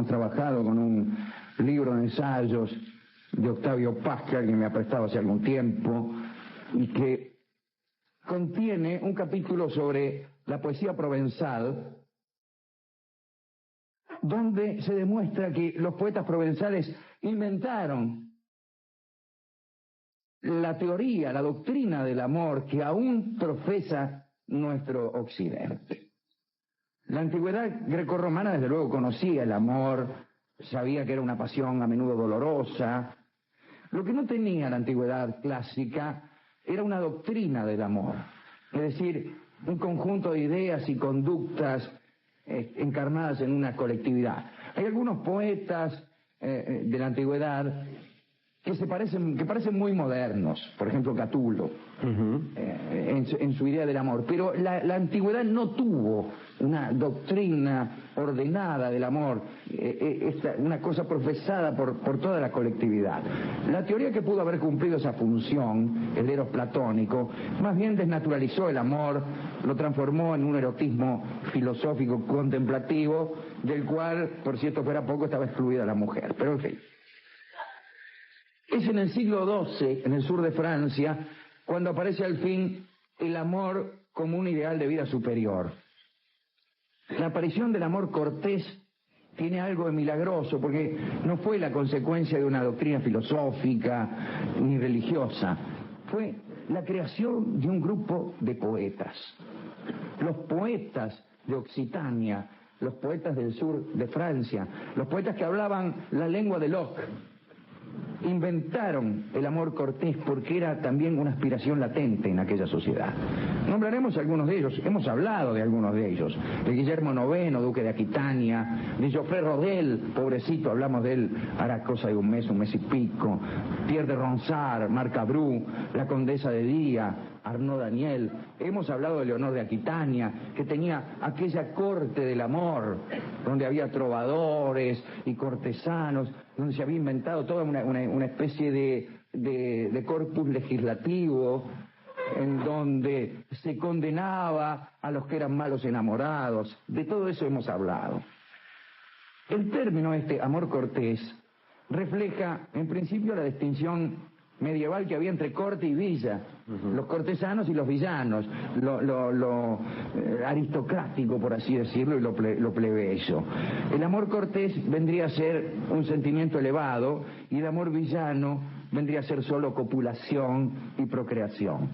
hemos trabajado con un libro de ensayos de Octavio Paz, que alguien me ha prestado hace algún tiempo, y que contiene un capítulo sobre la poesía provenzal, donde se demuestra que los poetas provenzales inventaron la teoría, la doctrina del amor que aún profesa nuestro occidente. La antigüedad grecorromana desde luego conocía el amor, sabía que era una pasión a menudo dolorosa. Lo que no tenía la antigüedad clásica era una doctrina del amor, es decir, un conjunto de ideas y conductas encarnadas en una colectividad. Hay algunos poetas de la antigüedad que parecen muy modernos, por ejemplo Catulo, en su idea del amor, pero la antigüedad no tuvo una doctrina ordenada del amor, una cosa profesada por toda la colectividad. La teoría que pudo haber cumplido esa función, el eros platónico, más bien desnaturalizó el amor, lo transformó en un erotismo filosófico contemplativo, del cual, por cierto fuera poco, estaba excluida la mujer, pero en fin. Es en el siglo XII, en el sur de Francia, cuando aparece al fin el amor como un ideal de vida superior. La aparición del amor cortés tiene algo de milagroso, porque no fue la consecuencia de una doctrina filosófica ni religiosa, fue la creación de un grupo de poetas. Los poetas de Occitania, los poetas del sur de Francia, los poetas que hablaban la lengua de Locke, inventaron el amor cortés porque era también una aspiración latente en aquella sociedad. Nombraremos algunos de ellos, hemos hablado de algunos de ellos, de Guillermo IX, duque de Aquitania, de Geoffrey Rodel, pobrecito, hablamos de él hará cosa de un mes y pico, Pierre de Ronsard, Marc Abreu, la condesa de Día, Arnaud Daniel. Hemos hablado de Leonor de Aquitania, que tenía aquella corte del amor, donde había trovadores y cortesanos, donde se había inventado toda una especie de corpus legislativo, en donde se condenaba a los que eran malos enamorados. De todo eso hemos hablado. El término amor cortés refleja en principio la distinción medieval que había entre corte y villa, los cortesanos y los villanos, lo aristocrático, por así decirlo, y lo plebeyo. El amor cortés vendría a ser un sentimiento elevado, y el amor villano vendría a ser solo copulación y procreación.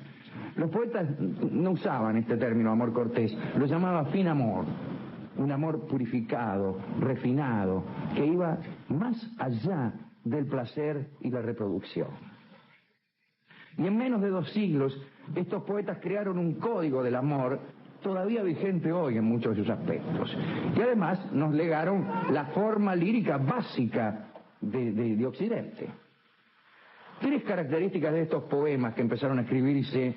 Los poetas no usaban este término amor cortés, lo llamaban fin amor, un amor purificado, refinado, que iba más allá del placer y la reproducción. Y en menos de 2 siglos, estos poetas crearon un código del amor todavía vigente hoy en muchos de sus aspectos. Y además nos legaron la forma lírica básica de Occidente. 3 características de estos poemas que empezaron a escribirse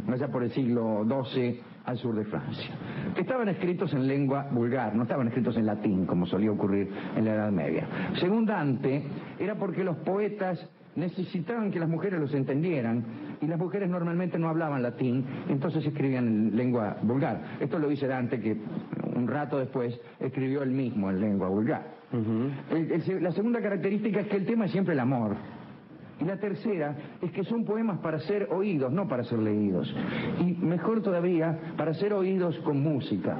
allá por el siglo XII al sur de Francia. Estaban escritos en lengua vulgar, no estaban escritos en latín, como solía ocurrir en la Edad Media. Según Dante, era porque los poetas necesitaban que las mujeres los entendieran, y las mujeres normalmente no hablaban latín, entonces escribían en lengua vulgar. Esto lo dice Dante, que un rato después escribió él mismo en lengua vulgar. La segunda característica es que el tema es siempre el amor. Y la tercera es que son poemas para ser oídos, no para ser leídos. Y mejor todavía, para ser oídos con música.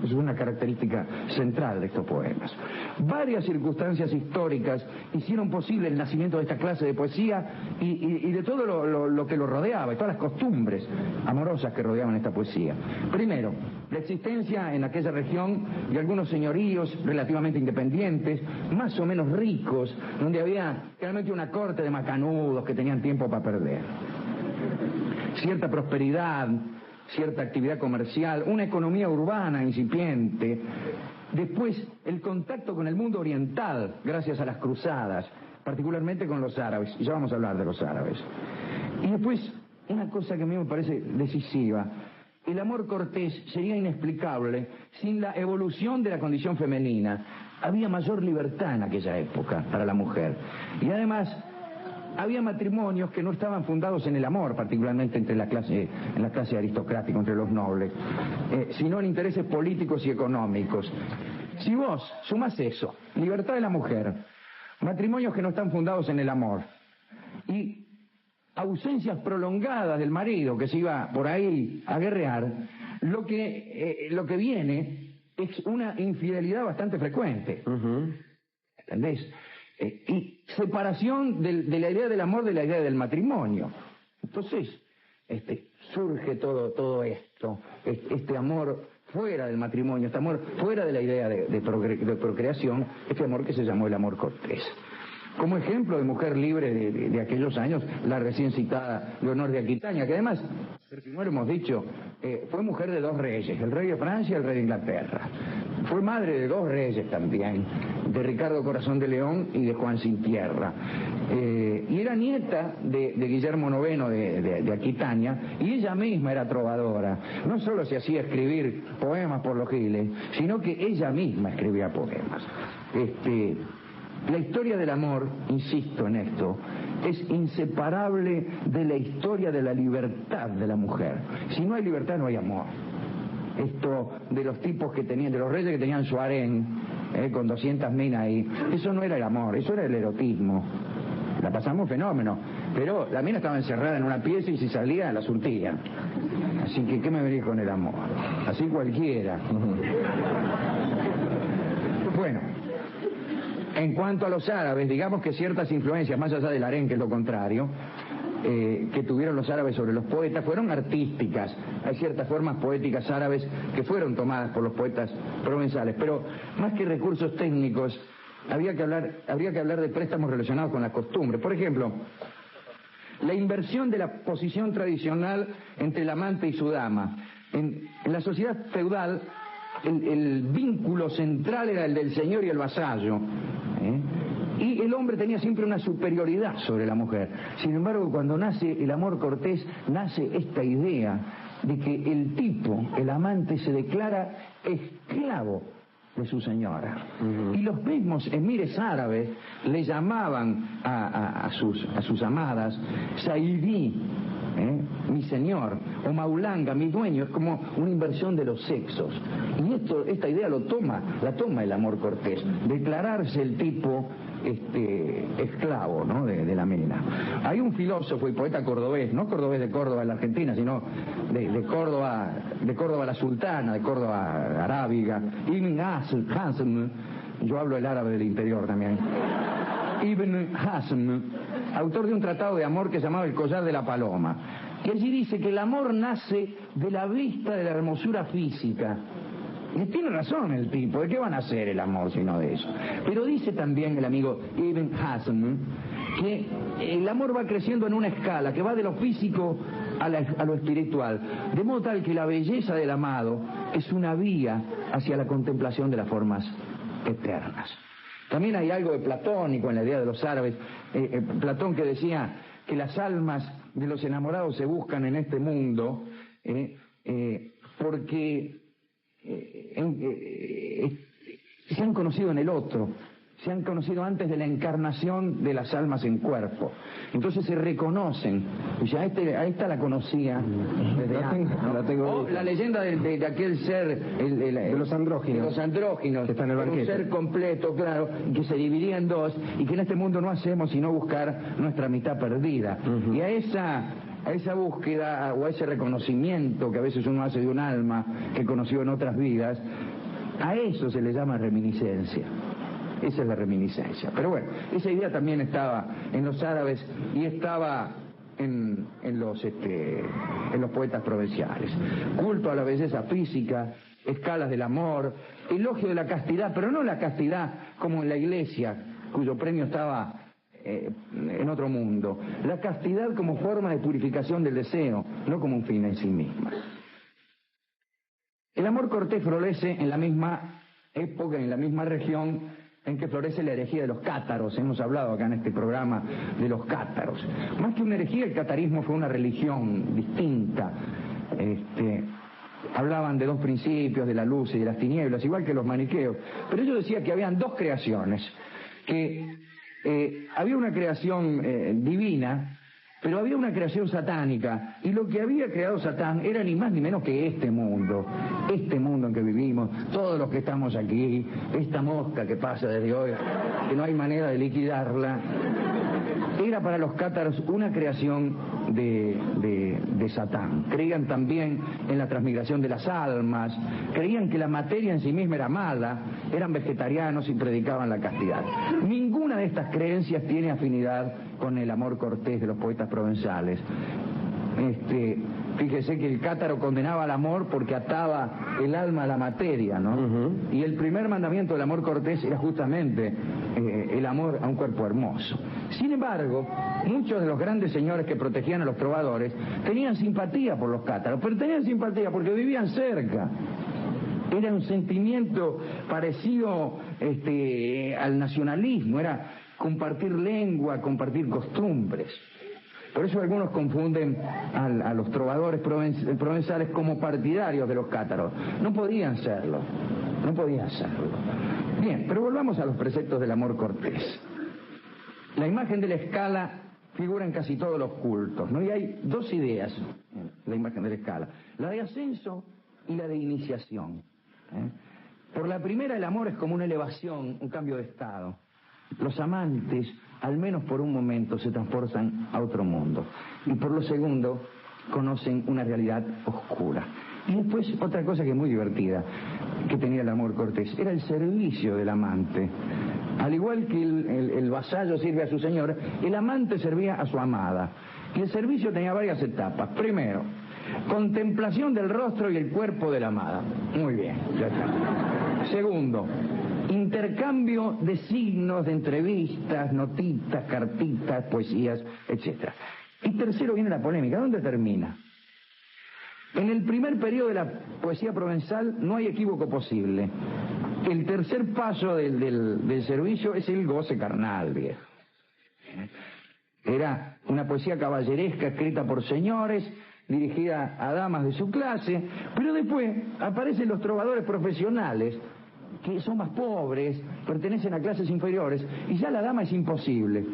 Es una característica central de estos poemas. Varias circunstancias históricas hicieron posible el nacimiento de esta clase de poesía y de todo lo que lo rodeaba, y todas las costumbres amorosas que rodeaban esta poesía. Primero, la existencia en aquella región de algunos señoríos relativamente independientes, más o menos ricos, donde había realmente una corte de macanudos que tenían tiempo para perder. Cierta prosperidad, cierta actividad comercial, una economía urbana incipiente. Después, el contacto con el mundo oriental, gracias a las cruzadas, particularmente con los árabes, y ya vamos a hablar de los árabes. Y después, una cosa que a mí me parece decisiva: el amor cortés sería inexplicable sin la evolución de la condición femenina. Había mayor libertad en aquella época para la mujer, y además había matrimonios que no estaban fundados en el amor, particularmente en la clase aristocrática, entre los nobles, sino en intereses políticos y económicos. Si vos sumás eso, libertad de la mujer, matrimonios que no están fundados en el amor y ausencias prolongadas del marido que se iba por ahí a guerrear, lo que viene es una infidelidad bastante frecuente. ¿Entendés? Y separación de la idea del amor de la idea del matrimonio. Entonces, surge todo esto, este amor fuera del matrimonio, este amor fuera de la idea de procreación, este amor que se llamó el amor cortés. Como ejemplo de mujer libre de aquellos años, la recién citada Leonor de Aquitania, que además, no lo hemos dicho, fue mujer de dos reyes, el rey de Francia y el rey de Inglaterra. Fue madre de dos reyes también, de Ricardo Corazón de León y de Juan Sin Tierra. Y era nieta de Guillermo IX de Aquitania, y ella misma era trovadora. No solo se hacía escribir poemas por los giles, sino que ella misma escribía poemas. La historia del amor, insisto en esto, es inseparable de la historia de la libertad de la mujer. Si no hay libertad, no hay amor. Esto de los tipos que tenían, de los reyes que tenían su harén, con 200 minas ahí, eso no era el amor, eso era el erotismo. La pasamos fenómeno, pero la mina estaba encerrada en una pieza y si salía la surtía. Así que, ¿qué me venís con el amor? Así cualquiera. Bueno, en cuanto a los árabes, digamos que ciertas influencias, más allá del harén, que es lo contrario, que tuvieron los árabes sobre los poetas, fueron artísticas. Hay ciertas formas poéticas árabes que fueron tomadas por los poetas provenzales, pero más que recursos técnicos, habría que hablar de préstamos relacionados con la costumbre. Por ejemplo, la inversión de la posición tradicional entre el amante y su dama. En la sociedad feudal, el vínculo central era el del señor y el vasallo, y el hombre tenía siempre una superioridad sobre la mujer. Sin embargo, cuando nace el amor cortés, nace esta idea de que el tipo, el amante, se declara esclavo de su señora. Y los mismos emires árabes le llamaban a sus amadas Saidí, mi señor, o Maulanga, mi dueño. Es como una inversión de los sexos. Y esta idea la toma el amor cortés, declararse el tipo esclavo, ¿no?, de la mina. Hay un filósofo y poeta cordobés, no cordobés de Córdoba, en la Argentina, sino de Córdoba la Sultana, de Córdoba Arábiga, Ibn Hazm, yo hablo el árabe del interior también, Ibn Hazm, autor de un tratado de amor que se llamaba El Collar de la Paloma, que allí dice que el amor nace de la vista de la hermosura física. Y tiene razón el tipo, ¿de qué van a hacer el amor sino de eso? Pero dice también el amigo Ibn Hazm que el amor va creciendo en una escala que va de lo físico a lo espiritual, de modo tal que la belleza del amado es una vía hacia la contemplación de las formas eternas. También hay algo de platónico en la idea de los árabes. Platón, que decía que las almas de los enamorados se buscan en este mundo porque se han conocido en el otro, se han conocido antes de la encarnación de las almas en cuerpo. Entonces se reconocen. Dice, a esta la conocía desde antes, ¿no? O la leyenda de aquel ser, de los andróginos. De los andróginos, que está en el banquete. Un ser completo, claro, que se dividía en dos, y que en este mundo no hacemos sino buscar nuestra mitad perdida. Y a esa búsqueda, o a ese reconocimiento que a veces uno hace de un alma que conoció en otras vidas, a eso se le llama reminiscencia. Esa es la reminiscencia. Pero bueno, esa idea también estaba en los árabes y estaba en los poetas provinciales. Culto a la belleza física, escalas del amor, elogio de la castidad, pero no la castidad como en la iglesia, cuyo premio estaba en otro mundo. La castidad como forma de purificación del deseo, no como un fin en sí misma. El amor cortés florece en la misma época, en la misma región en que florece la herejía de los cátaros. Hemos hablado acá en este programa de los cátaros. Más que una herejía, el catarismo fue una religión distinta. Hablaban de dos principios, de la luz y de las tinieblas, igual que los maniqueos. Pero ellos decían que habían dos creaciones, que había una creación divina Pero había una creación satánica, y lo que había creado Satán era ni más ni menos que este mundo en que vivimos, todos los que estamos aquí, esta mosca que pasa desde hoy, que no hay manera de liquidarla, era para los cátaros una creación de Satán. Creían también en la transmigración de las almas, creían que la materia en sí misma era mala, eran vegetarianos y predicaban la castidad. Ninguna de estas creencias tiene afinidad con el amor cortés de los poetas provenzales. Fíjese que el cátaro condenaba al amor porque ataba el alma a la materia, ¿no? Y el primer mandamiento del amor cortés era justamente el amor a un cuerpo hermoso. Sin embargo, muchos de los grandes señores que protegían a los trovadores tenían simpatía por los cátaros, pero tenían simpatía porque vivían cerca. Era un sentimiento parecido al nacionalismo, era compartir lengua, compartir costumbres. Por eso algunos confunden a los trovadores provenzales como partidarios de los cátaros. No podían serlo. Bien, pero volvamos a los preceptos del amor cortés. La imagen de la escala figura en casi todos los cultos, ¿no? Y hay dos ideas en la imagen de la escala: la de ascenso y la de iniciación. Por la primera, el amor es como una elevación, un cambio de estado. Los amantes, al menos por un momento, se transportan a otro mundo. Y por lo segundo, conocen una realidad oscura. Y después, otra cosa que es muy divertida que tenía el amor cortés, era el servicio del amante. Al igual que el vasallo sirve a su señor, el amante servía a su amada. Y el servicio tenía varias etapas. Primero, contemplación del rostro y el cuerpo de la amada. Muy bien, ya está. Segundo, intercambio de signos, de entrevistas, notitas, cartitas, poesías, etc. Y tercero viene la polémica. ¿Dónde termina? En el primer periodo de la poesía provenzal no hay equívoco posible. El tercer paso del servicio es el goce carnal, viejo. Era una poesía caballeresca escrita por señores, dirigida a damas de su clase, pero después aparecen los trovadores profesionales, que son más pobres, pertenecen a clases inferiores, y ya la dama es imposible.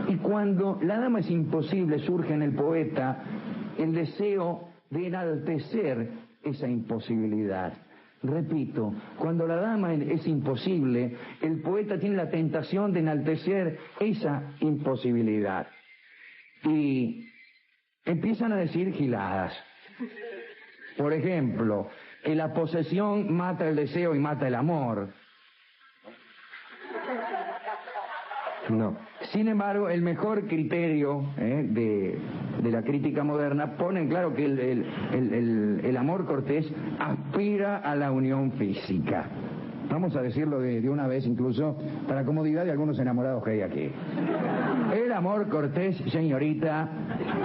Y cuando la dama es imposible, surge en el poeta el deseo de enaltecer esa imposibilidad. Repito, cuando la dama es imposible, el poeta tiene la tentación de enaltecer esa imposibilidad. Y empiezan a decir giladas. Por ejemplo, que la posesión mata el deseo y mata el amor. No. Sin embargo, el mejor criterio de la crítica moderna pone en claro que el amor cortés aspira a la unión física. Vamos a decirlo de una vez incluso, para comodidad de algunos enamorados que hay aquí. El amor cortés, señorita,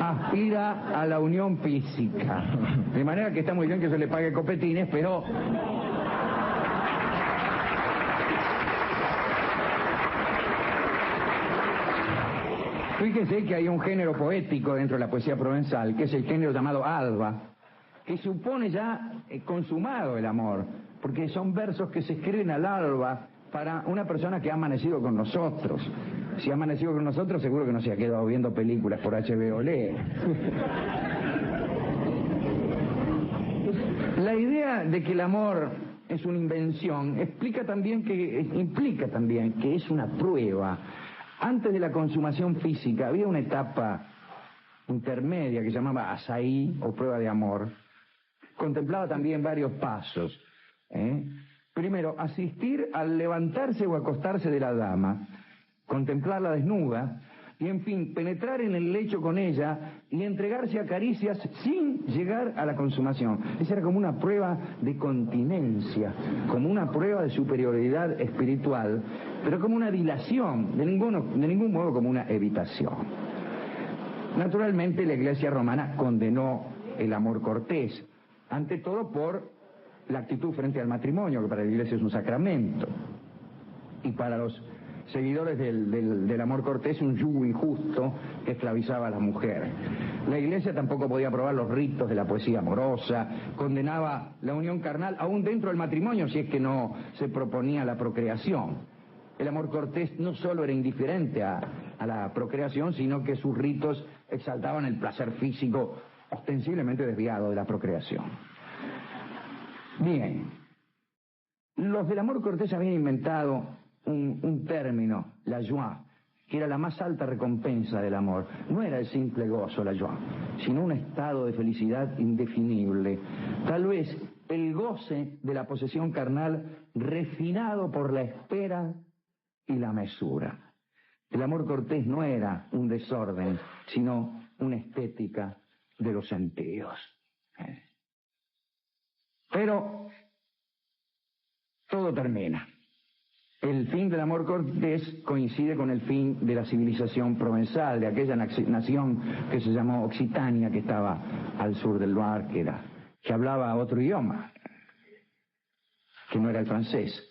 aspira a la unión física. De manera que está muy bien que se le pague copetines, pero... Fíjense que hay un género poético dentro de la poesía provenzal, que es el género llamado alba, que supone ya consumado el amor, porque son versos que se escriben al alba para una persona que ha amanecido con nosotros. Si ha amanecido con nosotros, seguro que no se ha quedado viendo películas por HBO. La idea de que el amor es una invención implica también que es una prueba. Antes de la consumación física había una etapa intermedia que se llamaba asaí, o prueba de amor. Contemplaba también varios pasos. Primero, asistir al levantarse o acostarse de la dama, contemplarla desnuda, y en fin, penetrar en el lecho con ella y entregarse a caricias sin llegar a la consumación. Esa era como una prueba de continencia, como una prueba de superioridad espiritual, pero como una dilación, de ningún modo como una evitación. Naturalmente la Iglesia romana condenó el amor cortés, ante todo por la actitud frente al matrimonio, que para la Iglesia es un sacramento, y para los seguidores del amor cortés un yugo injusto que esclavizaba a la mujer. La Iglesia tampoco podía aprobar los ritos de la poesía amorosa, condenaba la unión carnal aún dentro del matrimonio si es que no se proponía la procreación. El amor cortés no solo era indiferente a la procreación, sino que sus ritos exaltaban el placer físico ostensiblemente desviado de la procreación. Bien, los del amor cortés habían inventado un término, la joie, que era la más alta recompensa del amor. No era el simple gozo, la joie, sino un estado de felicidad indefinible. Tal vez el goce de la posesión carnal refinado por la espera y la mesura. El amor cortés no era un desorden, sino una estética de los sentidos. Pero todo termina. El fin del amor cortés coincide con el fin de la civilización provenzal, de aquella nación que se llamó Occitania, que estaba al sur del Loire, que hablaba otro idioma, que no era el francés.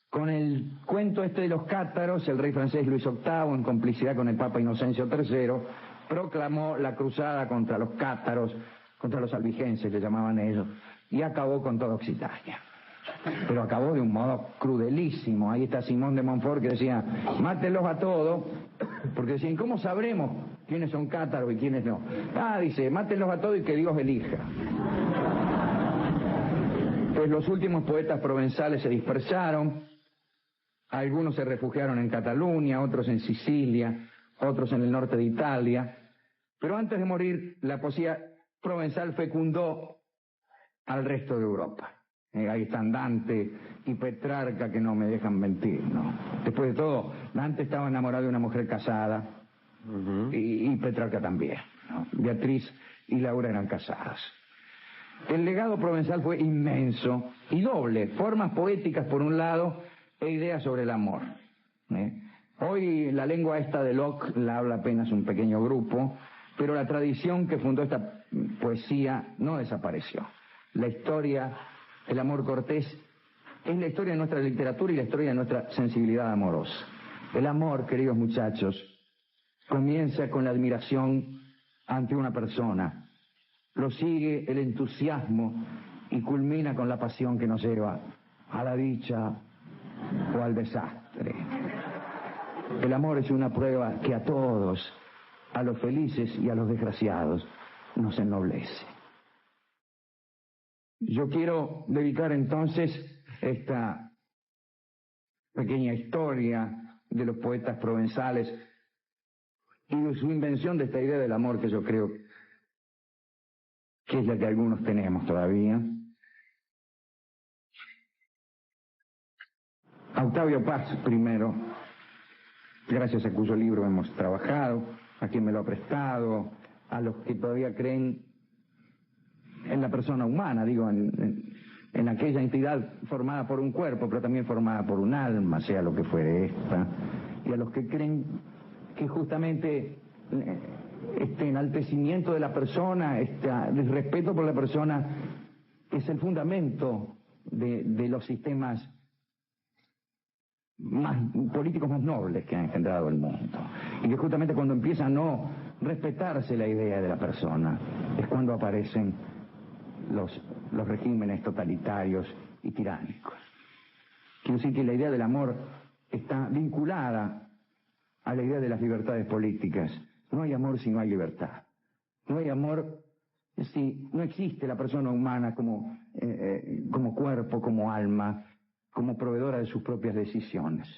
Con el cuento este de los cátaros, el rey francés Luis VIII, en complicidad con el Papa Inocencio III, proclamó la cruzada contra los cátaros, contra los albigenses, que llamaban ellos, y acabó con toda Occitania. Pero acabó de un modo crudelísimo. Ahí está Simón de Montfort, que decía, mátenlos a todos, porque decían, ¿cómo sabremos quiénes son cátaros y quiénes no? Dice, mátenlos a todos y que Dios elija. Pues los últimos poetas provenzales se dispersaron, algunos se refugiaron en Cataluña, otros en Sicilia, otros en el norte de Italia, pero antes de morir la poesía provenzal fecundó al resto de Europa. Ahí están Dante y Petrarca, que no me dejan mentir, ¿no? Después de todo, Dante estaba enamorado de una mujer casada, y Petrarca también, ¿no? Beatriz y Laura eran casadas. El legado provenzal fue inmenso y doble, formas poéticas por un lado e ideas sobre el amor. Hoy la lengua esta de Locke la habla apenas un pequeño grupo, pero la tradición que fundó esta poesía no desapareció. La historia del amor cortés es la historia de nuestra literatura y la historia de nuestra sensibilidad amorosa. El amor, queridos muchachos, comienza con la admiración ante una persona, lo sigue el entusiasmo y culmina con la pasión que nos lleva a la dicha o al desastre. El amor es una prueba que a todos, a los felices y a los desgraciados, nos ennoblece. Yo quiero dedicar entonces esta pequeña historia de los poetas provenzales y de su invención de esta idea del amor, que yo creo que es la que algunos tenemos todavía. A Octavio Paz primero, gracias a cuyo libro hemos trabajado, a quien me lo ha prestado, a los que todavía creen en la persona humana, digo, en aquella entidad formada por un cuerpo, pero también formada por un alma, sea lo que fuere esta, y a los que creen que justamente este enaltecimiento de la persona, el respeto por la persona, es el fundamento de los sistemas políticos más nobles que ha engendrado el mundo. Y que justamente cuando empieza a no respetarse la idea de la persona, es cuando aparecen los regímenes totalitarios y tiránicos. Quiero decir que la idea del amor está vinculada a la idea de las libertades políticas. No hay amor si no hay libertad. No hay amor si no existe la persona humana como cuerpo, como alma, como proveedora de sus propias decisiones.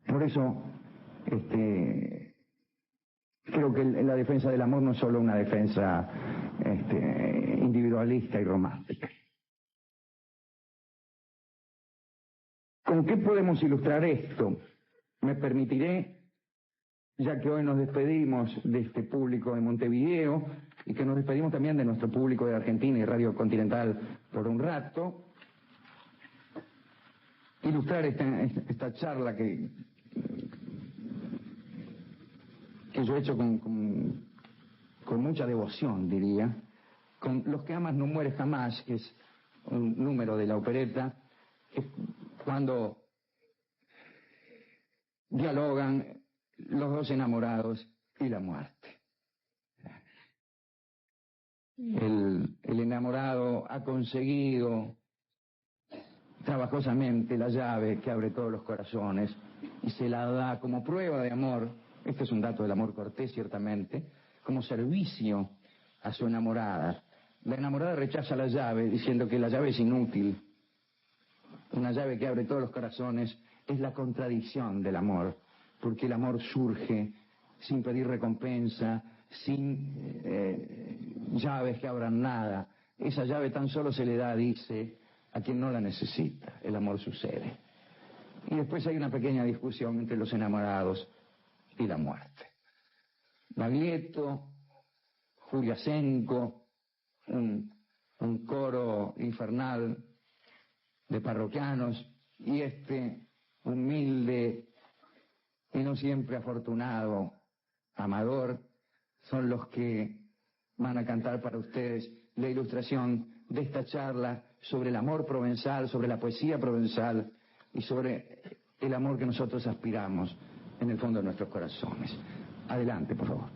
Por eso, creo que la defensa del amor no es solo una defensa individualista y romántica. ¿Con qué podemos ilustrar esto? Me permitiré, ya que hoy nos despedimos de este público de Montevideo y que nos despedimos también de nuestro público de Argentina y Radio Continental por un rato, ilustrar esta charla que yo he hecho con mucha devoción, diría, con Los que amas no mueres jamás, que es un número de la opereta, es cuando dialogan los dos enamorados y la muerte. El enamorado ha conseguido trabajosamente la llave que abre todos los corazones y se la da como prueba de amor este es un dato del amor cortés ciertamente, como servicio a su enamorada. La enamorada rechaza la llave diciendo que la llave es inútil. Una llave que abre todos los corazones es la contradicción del amor, porque el amor surge sin pedir recompensa, sin llaves que abran nada. Esa llave tan solo se le da, dice, a quien no la necesita. El amor sucede. Y después hay una pequeña discusión entre los enamorados y la muerte. Baglietto, Juliacenco, un coro infernal de parroquianos, y este humilde y no siempre afortunado amador son los que van a cantar para ustedes la ilustración de esta charla sobre el amor provenzal, sobre la poesía provenzal y sobre el amor que nosotros aspiramos en el fondo de nuestros corazones. Adelante, por favor.